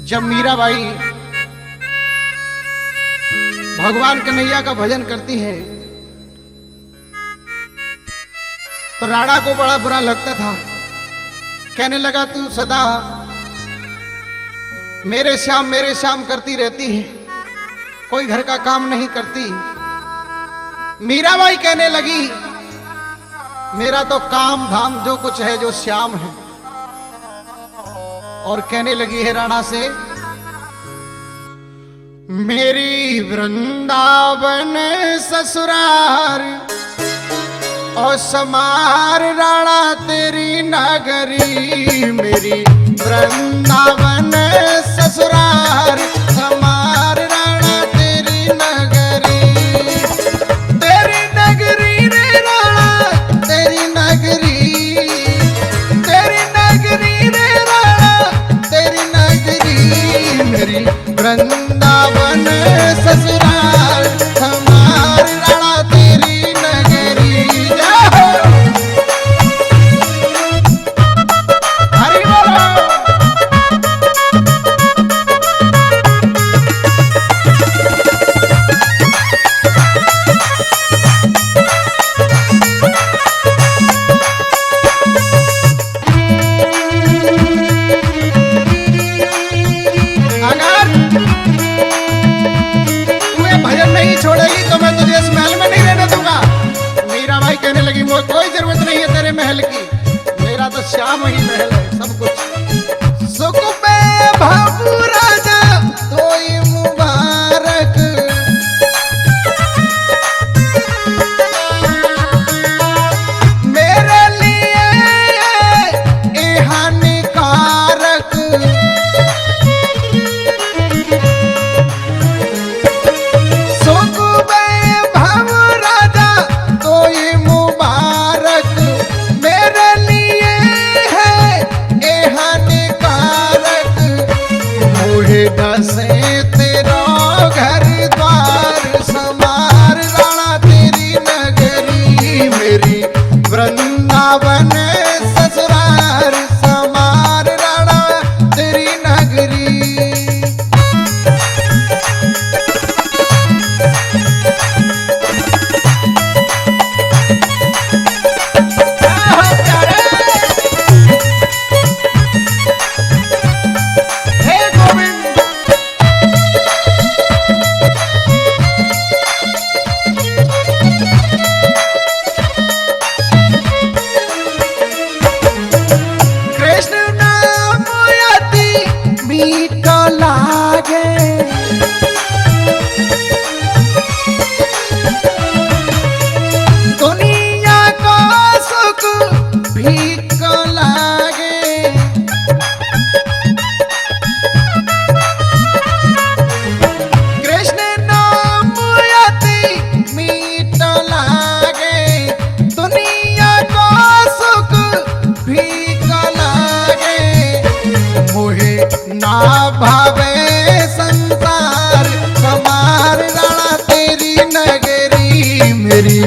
जब मीराबाई भगवान कन्हैया का भजन करती है तो राणा को बड़ा बुरा लगता था। कहने लगा तू सदा मेरे श्याम करती रहती है, कोई घर का काम नहीं करती। मीराबाई कहने लगी मेरा तो काम धाम जो कुछ है जो श्याम है। और कहने लगी है राणा से, मेरी वृंदावन ससुरार और समार राणा तेरी नगरी। मेरी वृंदावन ससुरार समार राणा तेरी नगरी। तेरी नगरी रे राणा तेरी नगरी, तेरी नगरी रे राणा तेरी नगरी। मेरी वृंदावन ससुराल हमार राणा तेरी नगरी। हरि बोलो। छोड़ेगी तो मैं तुझे इस महल में नहीं रहने दूंगा। मीराबाई कहने लगी मुझे कोई जरूरत नहीं है तेरे महल की, मेरा तो श्याम ही महल है सब कुछ। सुख पे भाबू राजा तोई मुबारक, मेरे लिए ये हानिकारक। से तेरा घर द्वार समार राणा तेरी नगरी। मेरी वृंदावन ससुरार समार राणा तेरी नगरी। ना भावे संसार समार राणा तेरी नगरी। मेरी